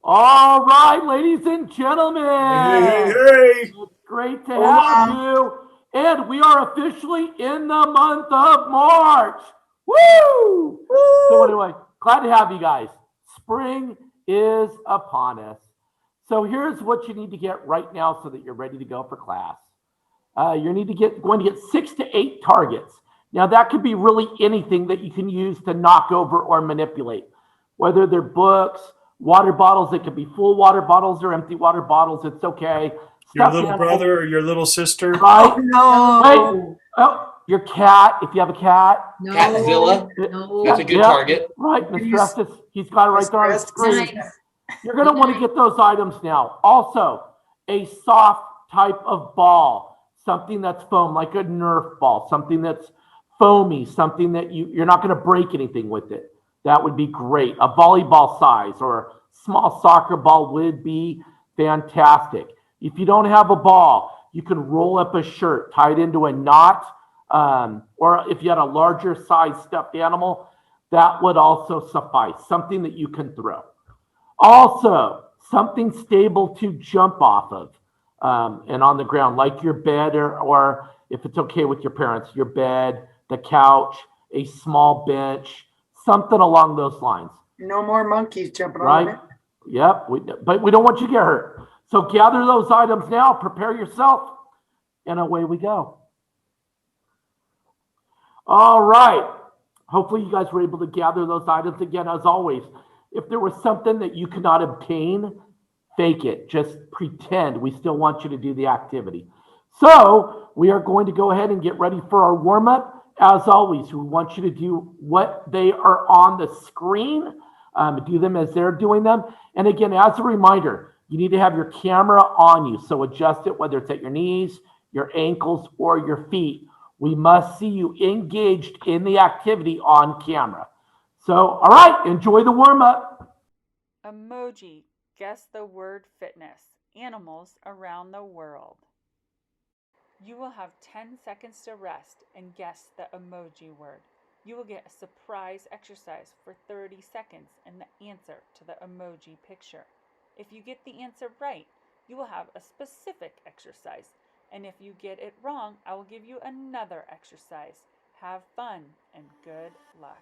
All right, ladies and Hey, hey, hey, gentlemen, hey! it's great to have Hola. you. And we are officially in the month of March. Woo! So, Woo! anyway, glad to have you guys. Spring is upon us. So, here's what you need to get right now so that you're ready to go for class. You need to going to get 6 to 8 targets. Now, that could be really anything that you can use to knock over or manipulate, whether they're books, water bottles. It could be full water bottles or empty water bottles. It's okay. Your Stuffed little animals, brother or your little sister? Oh right? Wait. no. Oh, your cat. If you have a cat. No. Catzilla. That's a No. good Yep. target. Right, Mr. Use Estes. He's got it right there on his Mr. screen. Nice. You're going to want to get those items now. Also, a soft type of ball, something that's foam, like a Nerf ball, something that's foamy, something that you're not going to break anything with it. That would be great. A volleyball size or a small soccer ball would be fantastic. If you don't have a ball, you can roll up a shirt, tie it into a knot, or if you had a larger size stuffed animal, that would also suffice. Something that you can throw. Also, something stable to jump off of and on the ground, like your bed, or if it's okay with your parents, your bed, the couch, a small bench, something along those lines, No more monkeys jumping on the right? bed. Yep. But we don't want you to get hurt. So gather those items now, prepare yourself, and away we go. All right. Hopefully, you guys were able to gather those items again, as always. If there was something that you could not obtain, fake it. Just pretend. We still want you to do the activity. So, we are going to go ahead and get ready for our warm up. As always, we want you to do what they are on the screen, do them as they're doing them. And again, as a reminder, you need to have your camera on you. So, adjust it whether it's at your knees, your ankles, or your feet. We must see you engaged in the activity on camera. So, all right, enjoy the warm up. Emoji. Guess the word fitness. Animals around the world. You will have 10 seconds to rest and guess the emoji word. You will get a surprise exercise for 30 seconds and the answer to the emoji picture. If you get the answer right, you will have a specific exercise. And if you get it wrong, I will give you another exercise. Have fun and good luck.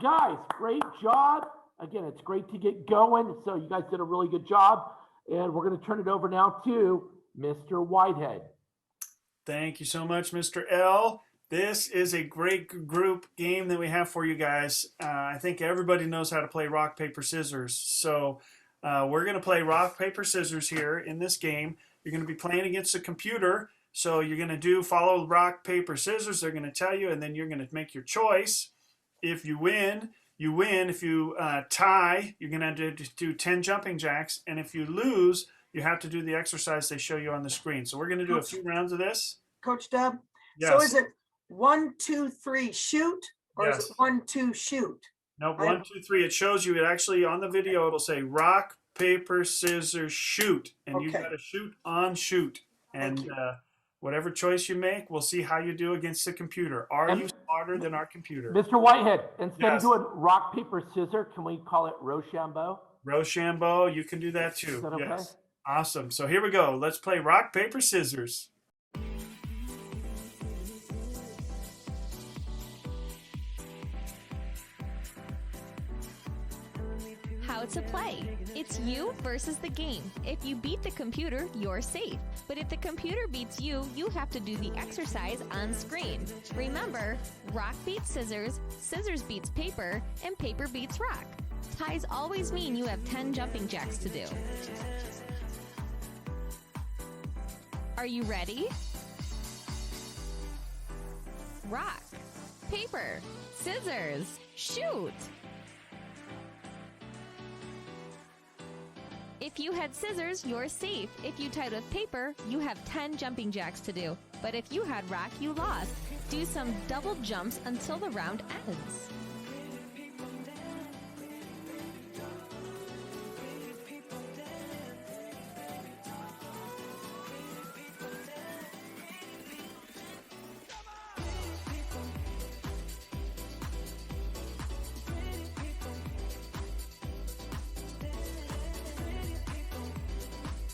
guys, great job. Again, it's great to get going. So you guys did a really good job. And we're going to turn it over now to Mr. Whitehead. Thank you so much, Mr. L. This is a great group game that we have for you guys. I think everybody knows how to play rock, paper, scissors. So we're going to play rock, paper, scissors here in this game. You're going to be playing against a computer. So you're going to follow rock, paper, scissors. They're going to tell you, and then you're going to make your choice. If you win, you win. If you tie, you're going to do 10 jumping jacks. And if you lose, you have to do the exercise they show you on the screen. So we're going to do a few rounds of this. Coach Deb? Yes. So is it 1, 2, 3, shoot? Or Yes. is it 1, 2, shoot? Nope, 1, 2, 3. It shows you. It actually on the video. It'll say rock, paper, scissors, shoot, and you Okay. got to shoot on shoot. And Thank you. whatever choice you make, we'll see how you do against the computer. Are And- you smarter than our computer? Mr. Whitehead, instead Yes. of doing rock, paper, scissors, can we call it Rochambeau? Rochambeau, you can do that too. Is that okay? Yes. Awesome. So here we go. Let's play rock, paper, scissors. How to play. It's you versus the game. If you beat the computer, you're safe. But if the computer beats you, you have to do the exercise on screen. Remember, rock beats scissors, scissors beats paper, and paper beats rock. Ties always mean you have 10 jumping jacks to do. Are you ready? Rock, paper, scissors, shoot! If you had scissors, you're safe. If you tied with paper, you have 10 jumping jacks to do. But if you had rock, you lost. Do some double jumps until the round ends.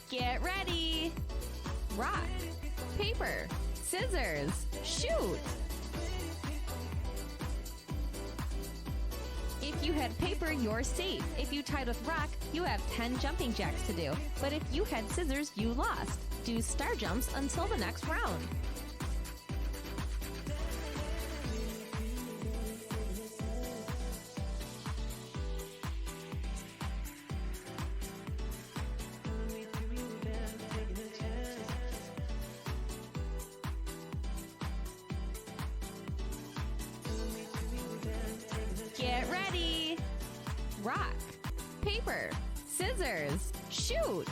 Get ready! Rock, paper, scissors, shoot! If you had paper, you're safe. If you tied with rock, you have 10 jumping jacks to do. But if you had scissors, you lost. Do star jumps until the next round. Get ready! Rock, paper, scissors, shoot!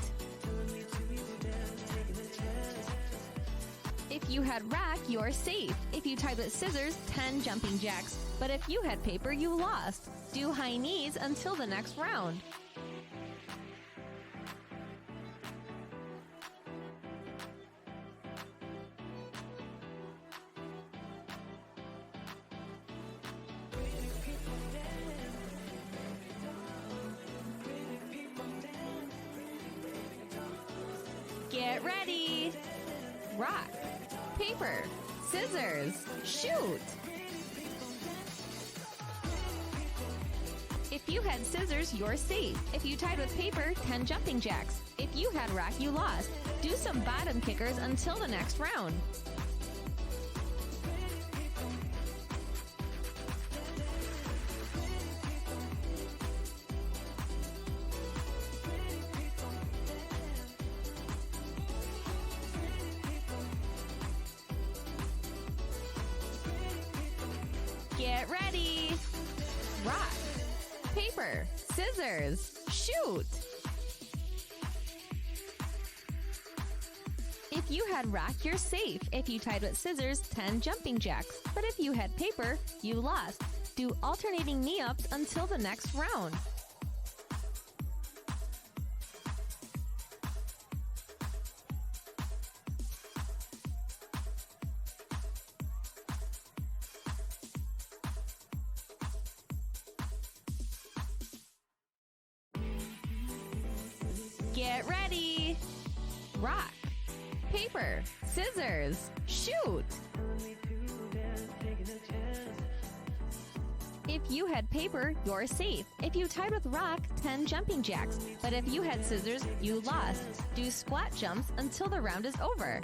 If you had rock, you're safe. If you tied with scissors, 10 jumping jacks. But if you had paper, you lost. Do high knees until the next round. Get ready! Rock, paper, scissors, shoot! If you had scissors, you're safe. If you tied with paper, 10 jumping jacks. If you had rock, you lost. Do some bottom kickers until the next round. Get ready! Rock, paper, scissors, shoot! If you had rock, you're safe. If you tied with scissors, 10 jumping jacks. But if you had paper, you lost. Do alternating knee-ups until the next round. Get ready! Rock, paper, scissors, shoot! If you had paper, you're safe. If you tied with rock, 10 jumping jacks. But if you had scissors, you lost. Do squat jumps until the round is over.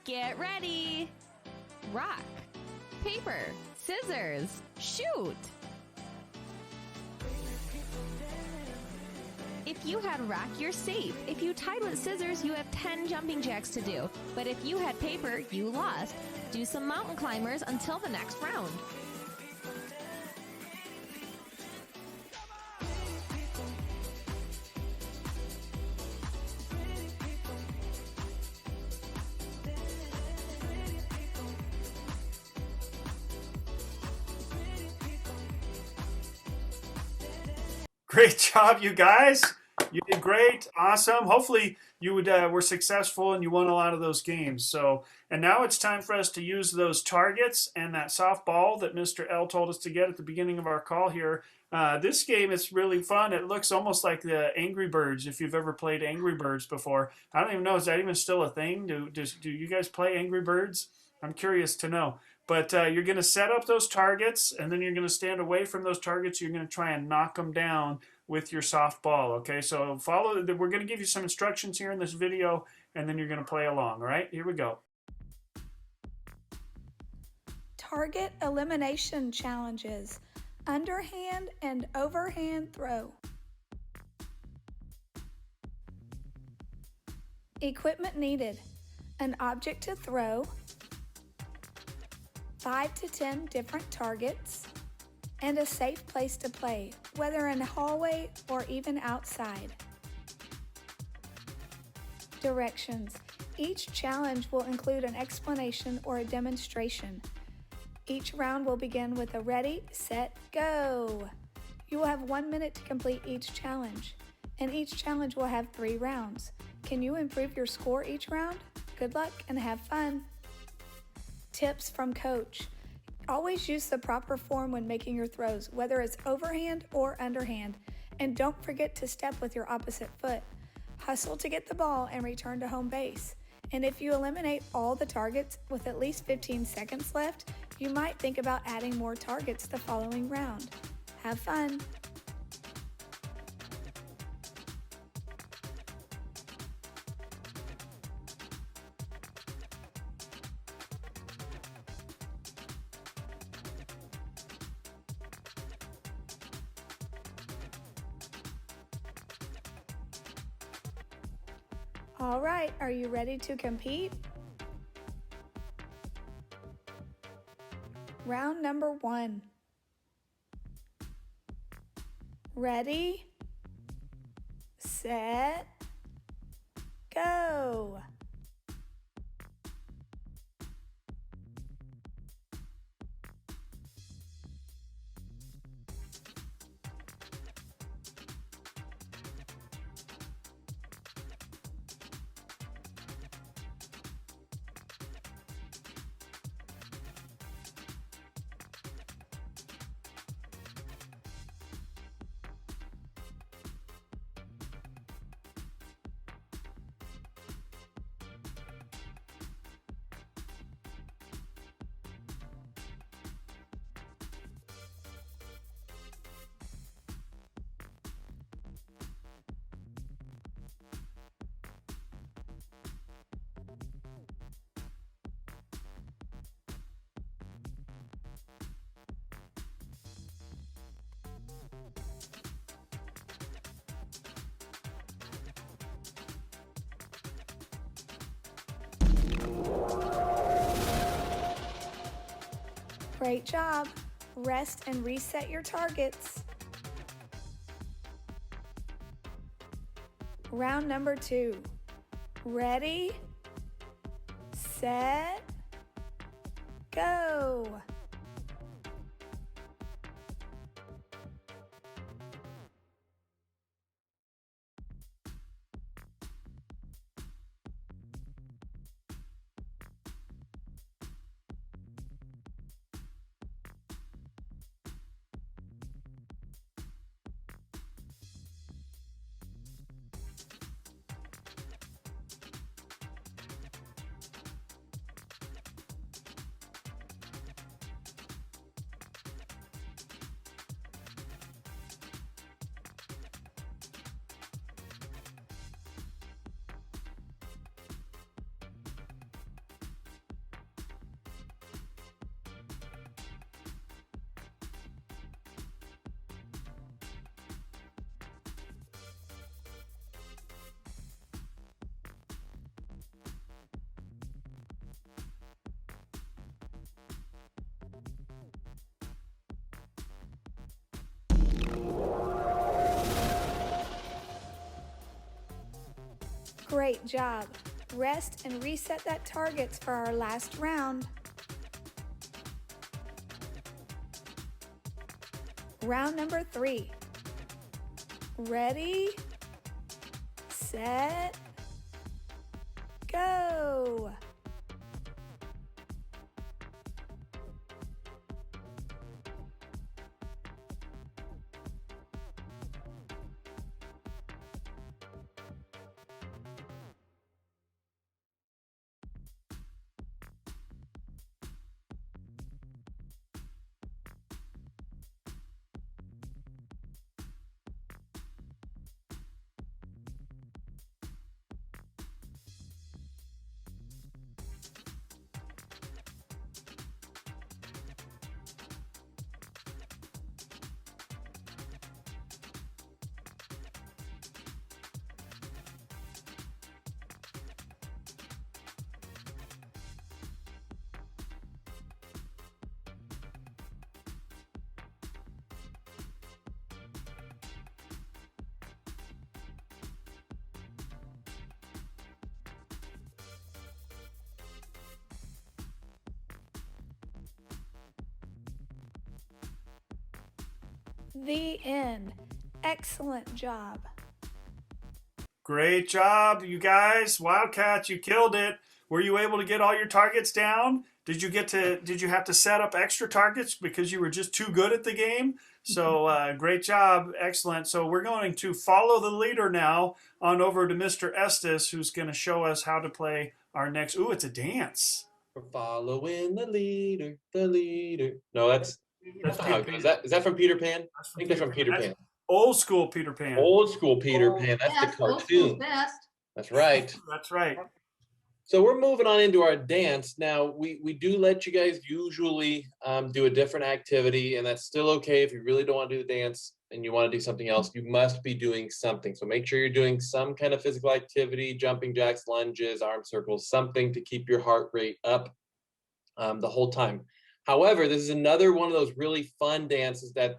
Get ready! Rock, paper, scissors, shoot! If you had rock, you're safe. If you tied with scissors, you have 10 jumping jacks to do. But if you had paper, you lost. Do some mountain climbers until the next round. Great job, you guys. You did great. Awesome. Hopefully you were successful and you won a lot of those games. So, and now it's time for us to use those targets and that soft ball that Mr. L told us to get at the beginning of our call here. This game is really fun. It looks almost like the Angry Birds, if you've ever played Angry Birds before. I don't even know, is that even still a thing? Do you guys play Angry Birds? I'm curious to know. But you're going to set up those targets, and then you're going to stand away from those targets. You're going to try and knock them down with your soft ball, okay? So follow, we're going to give you some instructions here in this video, and then you're going to play along, all right? Here we go. Target elimination challenges. Underhand and overhand throw. Equipment needed. An object to throw, 5 to 10 different targets, and a safe place to play, whether in a hallway or even outside. Directions. Each challenge will include an explanation or a demonstration. Each round will begin with a ready, set, go. You will have 1 minute to complete each challenge, and each challenge will have 3 rounds. Can you improve your score each round? Good luck and have fun. Tips from Coach. Always use the proper form when making your throws, whether it's overhand or underhand. And don't forget to step with your opposite foot. Hustle to get the ball and return to home base. And if you eliminate all the targets with at least 15 seconds left, you might think about adding more targets the following round. Have fun! All right, are you ready to compete? Round number 1. Ready, set, go. Great job. Rest and reset your targets. Round number 2. Ready, set, go. Great job. Rest and reset that targets for our last round. Round number 3. Ready, set, go. The end. Excellent job. Great job, you guys. Wildcats, you killed it. Were you able to get all your targets down? Did you have to set up extra targets because you were just too good at the game? So great job. Excellent. So we're going to follow the leader now on over to Mr. Estes, who's going to show us how to play our next. Ooh, it's a dance. We're following the leader, the leader. No, that's not how it goes. Is that from Peter Pan? I think that's from Peter Pan. Old school Peter Pan. Old school Peter Pan. That's the cartoon. That's right. That's right. So we're moving on into our dance. Now, we do let you guys usually do a different activity, and that's still okay if you really don't want to do the dance and you want to do something else. You must be doing something. So make sure you're doing some kind of physical activity, jumping jacks, lunges, arm circles, something to keep your heart rate up the whole time. However, this is another one of those really fun dances that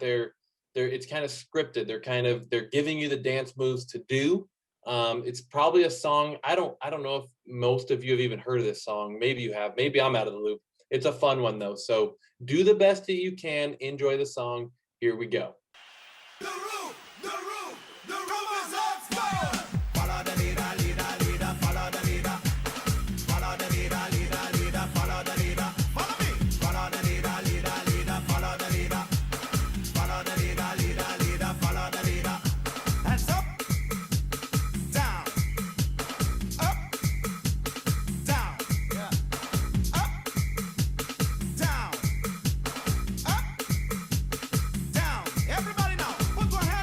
it's kind of scripted. They're giving you the dance moves to do. It's probably a song. I don't know if most of you have even heard of this song. Maybe you have. Maybe I'm out of the loop. It's a fun one though. So do the best that you can. Enjoy the song. Here we go. The room is on fire. Follow the leader, follow the leader. Follow the leader, follow the leader. Follow me. Follow the leader, follow the leader. Follow the leader, follow the leader. Hands up, down, up, down, yeah. Up, down, up, down. Everybody now, put your hands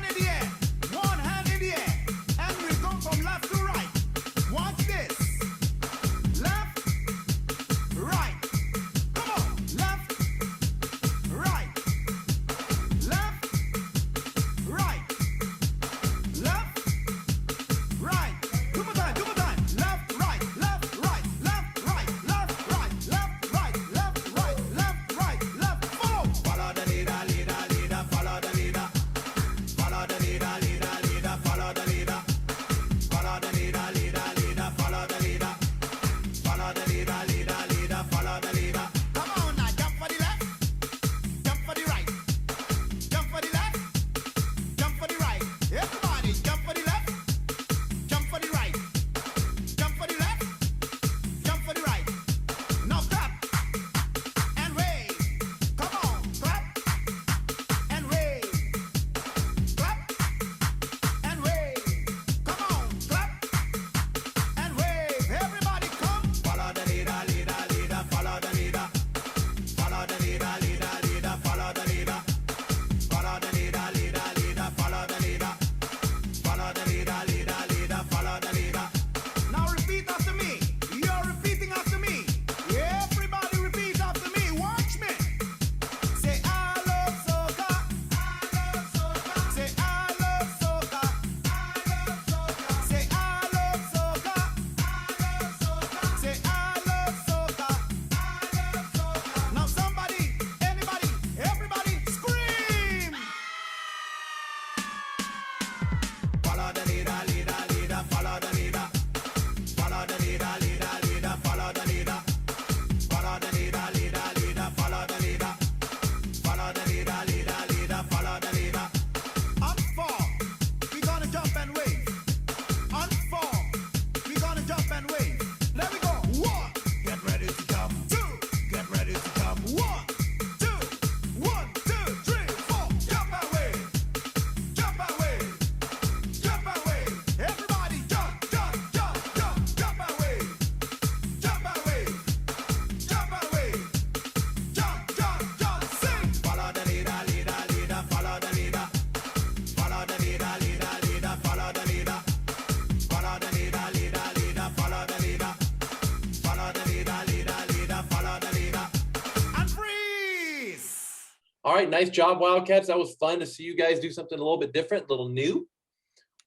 All right, nice job, Wildcats. That was fun to see you guys do something a little bit different, a little new.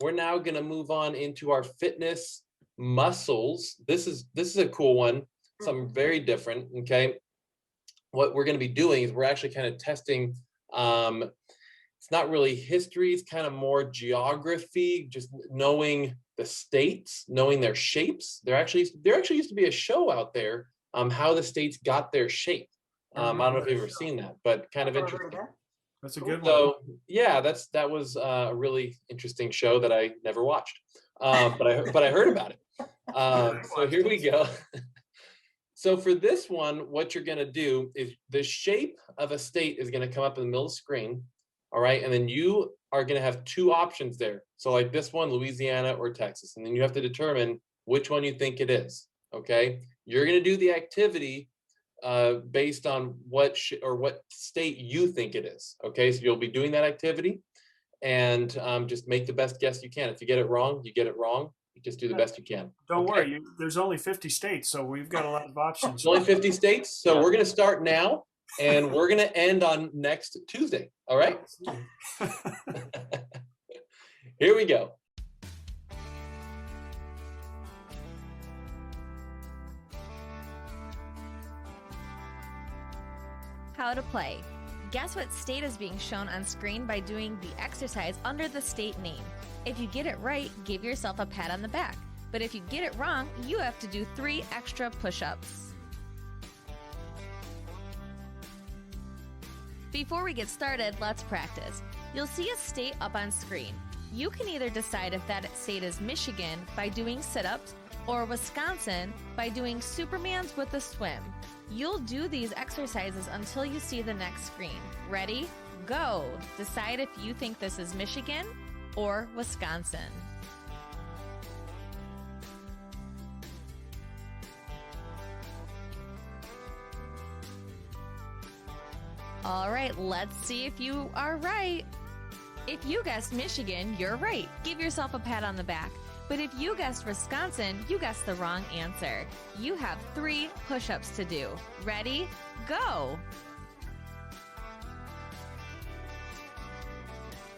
We're now going to move on into our fitness muscles. This is a cool one, something very different. Okay, what we're going to be doing is we're actually kind of testing. It's not really history; it's kind of more geography, just knowing the states, knowing their shapes. There actually used to be a show out there, how the states got their shape. I don't know if you've ever seen that, but kind of Never heard of interesting. that. That's a good one. So yeah, that was a really interesting show that I never watched, but I heard about it. So here we go. So for this one, what you're gonna do is the shape of a state is gonna come up in the middle of the screen, all right, and then you are gonna have two options there. So like this one, Louisiana or Texas, and then you have to determine which one you think it is. Okay, you're gonna do the activity based on what state you think it is. Okay, so you'll be doing that activity and just make the best guess you can. If you get it wrong, you get it wrong. You just do the best you can. Don't Okay? worry, there's only 50 states, so we've got a lot of options. It's only 50 states, so we're going to start now and we're going to end on next Tuesday. All right? Here we go. How to play. Guess what state is being shown on screen by doing the exercise under the state name. If you get it right, give yourself a pat on the back. But if you get it wrong, you have to do 3 extra push-ups. Before we get started, let's practice. You'll see a state up on screen. You can either decide if that state is Michigan by doing sit-ups or Wisconsin by doing Supermans with a swim. You'll do these exercises until you see the next screen. Ready? Go! Decide if you think this is Michigan or Wisconsin. All right, let's see if you are right. If you guessed Michigan, you're right. Give yourself a pat on the back. But if you guessed Wisconsin, you guessed the wrong answer. You have 3 push-ups to do. Ready? Go!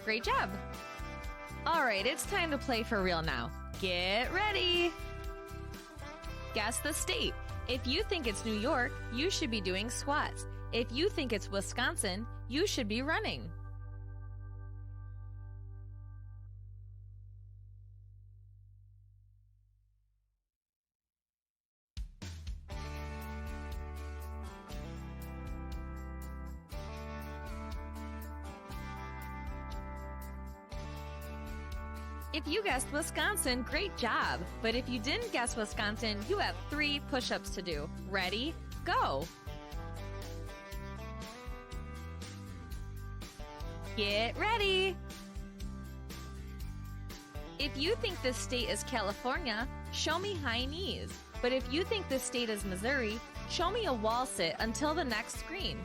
Great job! All right, it's time to play for real now. Get ready! Guess the state. If you think it's New York, you should be doing squats. If you think it's Wisconsin, you should be running. If you guessed Wisconsin, great job. But if you didn't guess Wisconsin, you have 3 push-ups to do. Ready? Go! Get ready! If you think this state is California, show me high knees. But if you think this state is Missouri, show me a wall sit until the next screen.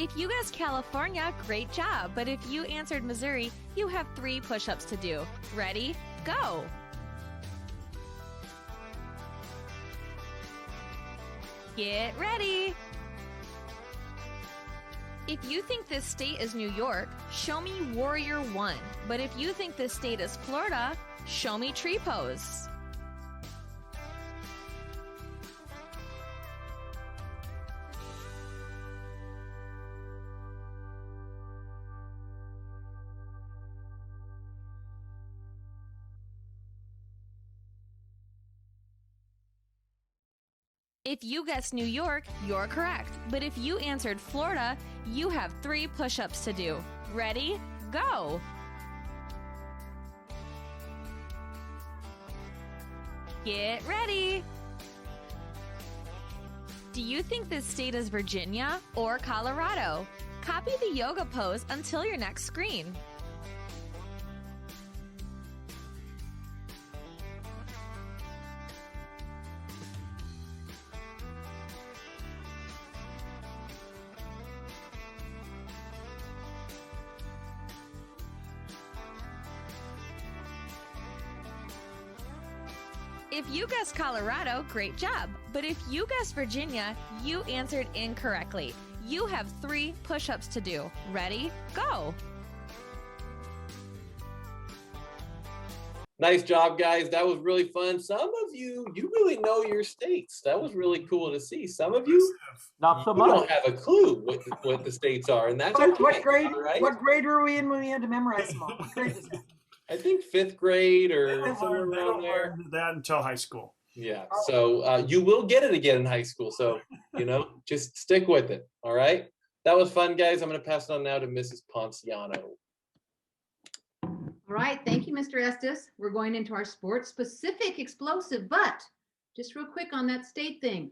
If you guessed California, great job. But if you answered Missouri, you have 3 push-ups to do. Ready? Go! Get ready! If you think this state is New York, show me Warrior 1. But if you think this state is Florida, show me Tree Pose. If you guessed New York, you're correct. But if you answered Florida, you have 3 push-ups to do. Ready? Go! Get ready! Do you think this state is Virginia or Colorado? Copy the yoga pose until your next screen. If you guessed Colorado, great job. But if you guessed Virginia, you answered incorrectly. You have 3 push-ups to do. Ready? Go! Nice job, guys. That was really fun. Some of you really know your states. That was really cool to see. Some of you, Not so you don't much. have a clue what the states are, and that's What, okay. what grade, all right? what grade were we in when we had to memorize them all? What grade was that? I think 5th grade They or don't somewhere learn- they around don't there. learn that until high school. Yeah. So you will get it again in high school. So, just stick with it. All right. That was fun, guys. I'm going to pass it on now to Mrs. Ponciano. All right, thank you, Mr. Estes. We're going into our sports-specific explosive, but just real quick on that state thing.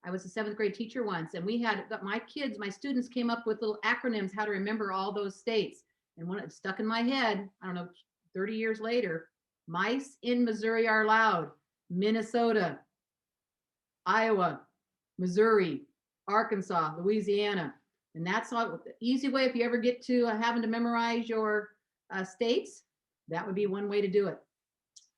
I was a 7th grade teacher once, and we had my students came up with little acronyms how to remember all those states. And one it stuck in my head, I don't know, 30 years later, mice in Missouri are loud. Minnesota, Iowa, Missouri, Arkansas, Louisiana. And that's all the easy way if you ever get to having to memorize your states. That would be one way to do it.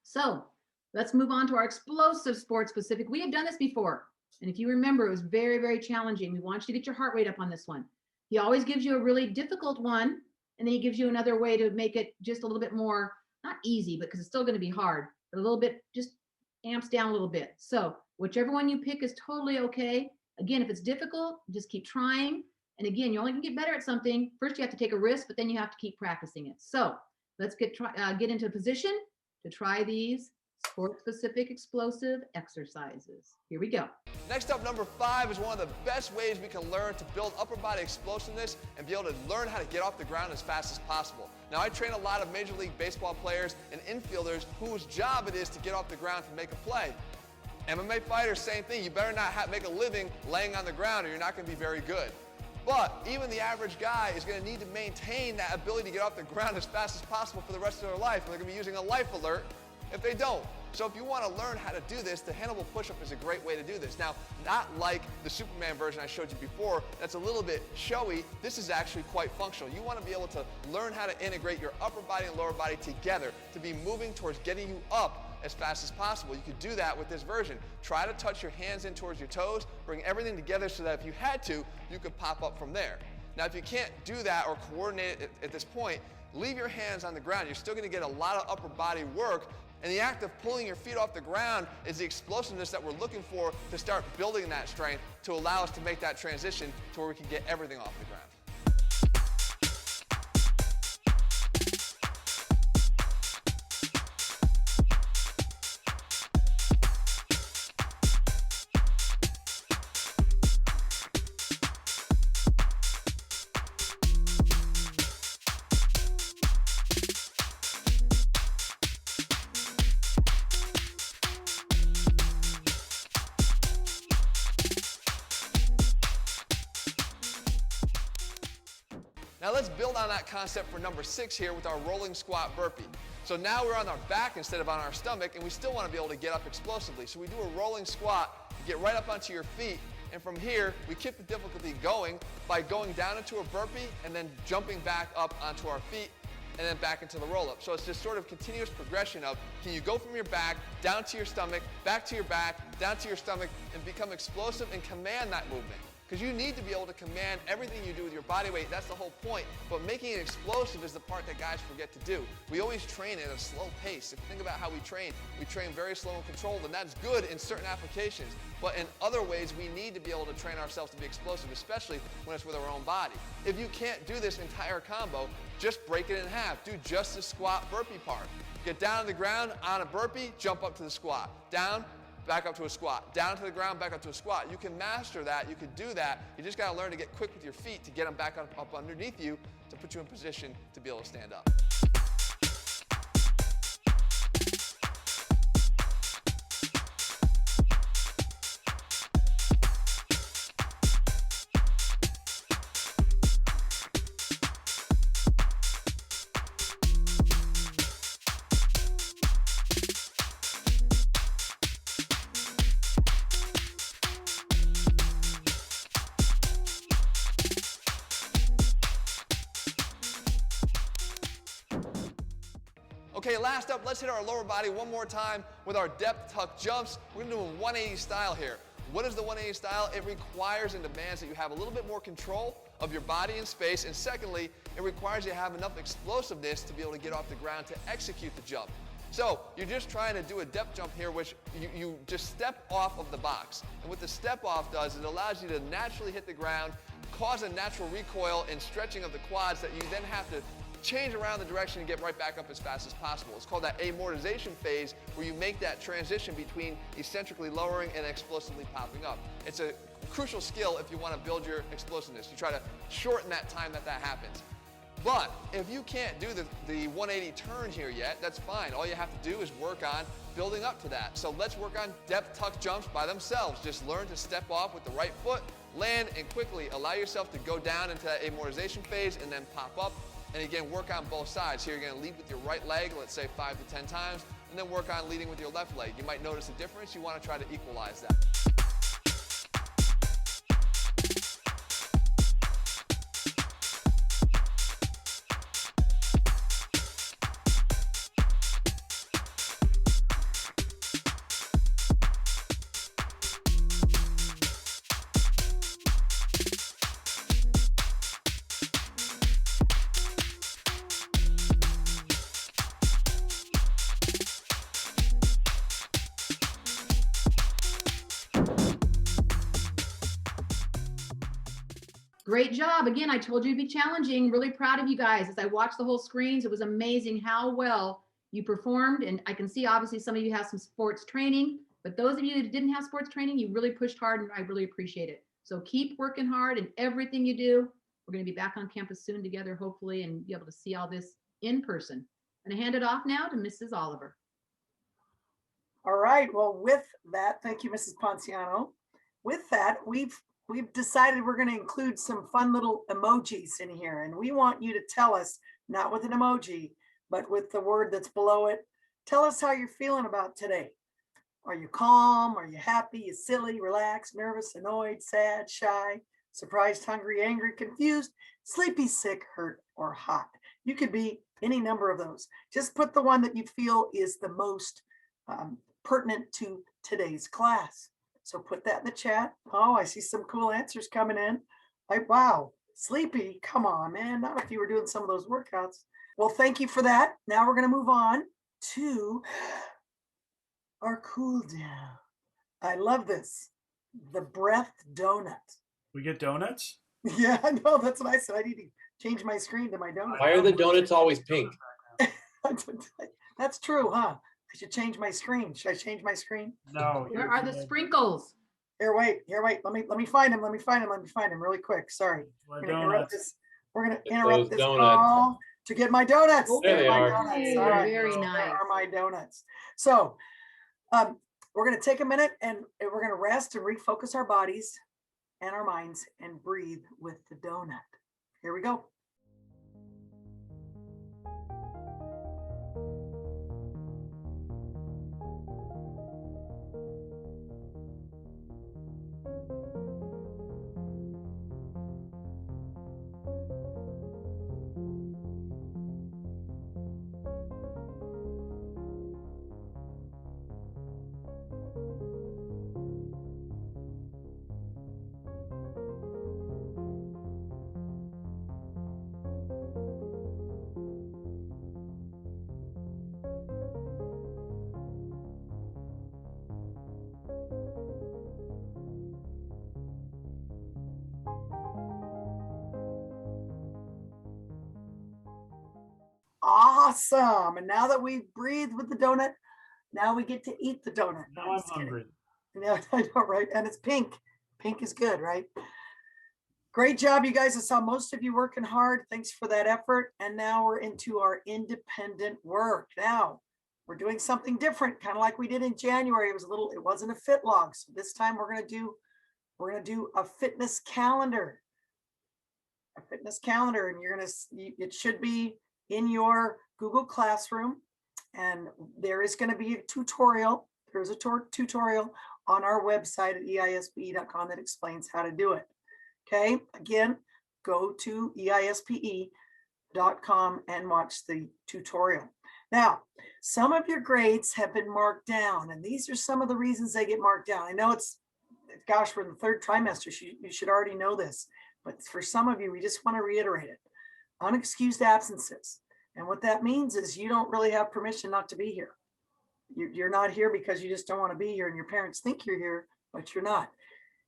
So let's move on to our explosive sports specific. We have done this before. And if you remember, it was very, very challenging. We want you to get your heart rate up on this one. He always gives you a really difficult one. And then he gives you another way to make it just a little bit more, not easy, because it's still going to be hard, but a little bit, just amps down a little bit. So whichever one you pick is totally okay. Again, if it's difficult, just keep trying. And again, you only can get better at something. First, you have to take a risk, but then you have to keep practicing it. So let's get into a position to try these sport-specific explosive exercises. Here we go. Next up, number 5 is one of the best ways we can learn to build upper body explosiveness and be able to learn how to get off the ground as fast as possible. Now, I train a lot of Major League Baseball players and infielders whose job it is to get off the ground to make a play. MMA fighters, same thing. You better not make a living laying on the ground or you're not going to be very good. But even the average guy is going to need to maintain that ability to get off the ground as fast as possible for the rest of their life. And they're going to be using a life alert if they don't. So if you want to learn how to do this, the Hannibal push-up is a great way to do this. Now, not like the Superman version I showed you before, that's a little bit showy. This is actually quite functional. You want to be able to learn how to integrate your upper body and lower body together to be moving towards getting you up as fast as possible. You could do that with this version. Try to touch your hands in towards your toes, bring everything together so that if you had to, you could pop up from there. Now, if you can't do that or coordinate it at this point, leave your hands on the ground. You're still going to get a lot of upper body work. And the act of pulling your feet off the ground is the explosiveness that we're looking for to start building that strength to allow us to make that transition to where we can get everything off the ground. Now let's build on that concept for number 6 here with our rolling squat burpee. So now we're on our back instead of on our stomach, and we still want to be able to get up explosively. So we do a rolling squat, you get right up onto your feet, and from here, we keep the difficulty going by going down into a burpee and then jumping back up onto our feet and then back into the roll-up. So it's this sort of continuous progression of, can you go from your back, down to your stomach, back to your back, down to your stomach, and become explosive and command that movement. Because you need to be able to command everything you do with your body weight. That's the whole point. But making it explosive is the part that guys forget to do. We always train at a slow pace. If you think about how we train very slow and controlled, and that's good in certain applications. But in other ways, we need to be able to train ourselves to be explosive, especially when it's with our own body. If you can't do this entire combo, just break it in half. Do just the squat burpee part. Get down to the ground on a burpee, jump up to the squat. Down, back up to a squat, down to the ground, back up to a squat. You can master that, you can do that. You just gotta learn to get quick with your feet to get them back up underneath you to put you in position to be able to stand up. Okay, last up, let's hit our lower body one more time with our depth tuck jumps. We're gonna do a 180 style here. What is the 180 style? It requires and demands that you have a little bit more control of your body in space, and secondly, it requires you to have enough explosiveness to be able to get off the ground to execute the jump. So you're just trying to do a depth jump here, which you just step off of the box. And what the step off does, it allows you to naturally hit the ground, cause a natural recoil and stretching of the quads that you then have to change around the direction and get right back up as fast as possible. It's called that amortization phase, where you make that transition between eccentrically lowering and explosively popping up. It's a crucial skill if you want to build your explosiveness. You try to shorten that time that happens. But if you can't do the 180 turn here yet, that's fine. All you have to do is work on building up to that. So let's work on depth tuck jumps by themselves. Just learn to step off with the right foot, land, and quickly allow yourself to go down into that amortization phase and then pop up. And again, work on both sides. Here you're going to lead with your right leg, let's say 5 to 10 times, and then work on leading with your left leg. You might notice a difference. You want to try to equalize that. Great job. Again, I told you it'd be challenging. Really proud of you guys. As I watched the whole screens, it was amazing how well you performed. And I can see obviously some of you have some sports training, but those of you that didn't have sports training, you really pushed hard and I really appreciate it. So keep working hard in everything you do. We're going to be back on campus soon together, hopefully, and be able to see all this in person. I'm going to hand it off now to Mrs. Oliver. All right. Well, with that, thank you, Mrs. Ponciano. With that, we've decided we're going to include some fun little emojis in here, and we want you to tell us, not with an emoji, but with the word that's below it. Tell us how you're feeling about today. Are you calm? Are you happy? You silly, relaxed, nervous, annoyed, sad, shy, surprised, hungry, angry, confused, sleepy, sick, hurt, or hot? You could be any number of those. Just put the one that you feel is the most pertinent to today's class. So put that in the chat. Oh, I see some cool answers coming in. Like, wow, sleepy. Come on, man. Not if you were doing some of those workouts. Well, thank you for that. Now we're going to move on to our cool down. I love this. The breath donut. We get donuts? Yeah, I know. That's what I said. I need to change my screen to my donut. Why are the donuts always pink? That's true, huh? I should change my screen. Should I change my screen? No. Where are the sprinkles? Here, wait. Let me find him. Let me find him really quick. Sorry. My We're gonna interrupt donuts. this. We're gonna Get interrupt those this donuts. call to get my donuts. There they my are. donuts. All right. Very There nice. are my donuts. So, we're gonna take a minute and we're gonna rest and refocus our bodies and our minds and breathe with the donut. Here we go. Awesome. And now that we've breathed with the donut, now we get to eat the donut. No, Now I'm just kidding. hungry. Yeah, I know, right? And it's pink. Pink is good, right? Great job, you guys. I saw most of you working hard. Thanks for that effort. And now we're into our independent work. Now we're doing something different, kind of like we did in January. It wasn't a fit log. So this time we're gonna do a fitness calendar. A fitness calendar, and it should be in your Google Classroom. And there is going to be a tutorial. There's a tutorial on our website at eispe.com that explains how to do it. Okay, again, go to eispe.com and watch the tutorial. Now, some of your grades have been marked down, and these are some of the reasons they get marked down. I know gosh, we're in the third trimester, you should already know this, but for some of you, we just want to reiterate it. Unexcused absences. And what that means is you don't really have permission not to be here. You're not here because you just don't want to be here, and your parents think you're here, but you're not.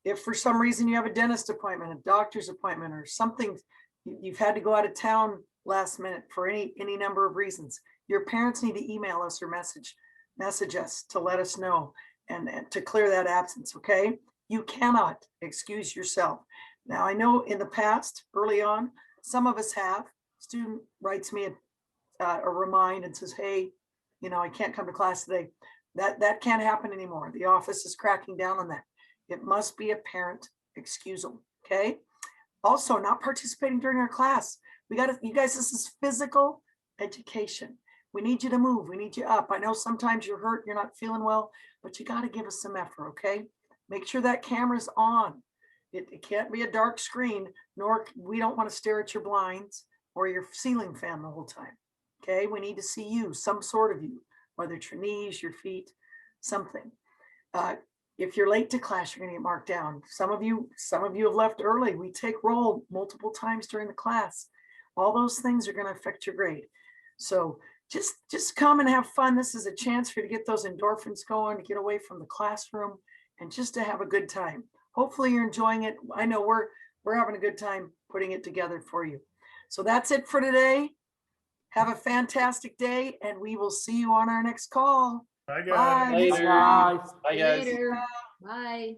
If for some reason you have a dentist appointment, a doctor's appointment, or something, you've had to go out of town last minute for any number of reasons, your parents need to email us or message us to let us know and to clear that absence, okay? You cannot excuse yourself. Now, I know in the past, early on, some of us have. Student writes me a remind and says, hey, I can't come to class today. That can't happen anymore. The office is cracking down on that. It must be a parent excusal, okay? Also, not participating during our class. You guys, this is physical education. We need you to move. We need you up. I know sometimes you're hurt, you're not feeling well, but you got to give us some effort, okay? Make sure that camera's on. It can't be a dark screen, nor we don't want to stare at your blinds or your ceiling fan the whole time, okay? We need to see you, some sort of you, whether it's your knees, your feet, something. If you're late to class, you're going to get marked down. Some of you have left early. We take roll multiple times during the class. All those things are going to affect your grade. So just come and have fun. This is a chance for you to get those endorphins going, to get away from the classroom, and just to have a good time. Hopefully you're enjoying it. I know we're having a good time putting it together for you. So that's it for today. Have a fantastic day, and we will see you on our next call. Bye, guys. Later. Guys. Bye, guys. Later. Bye.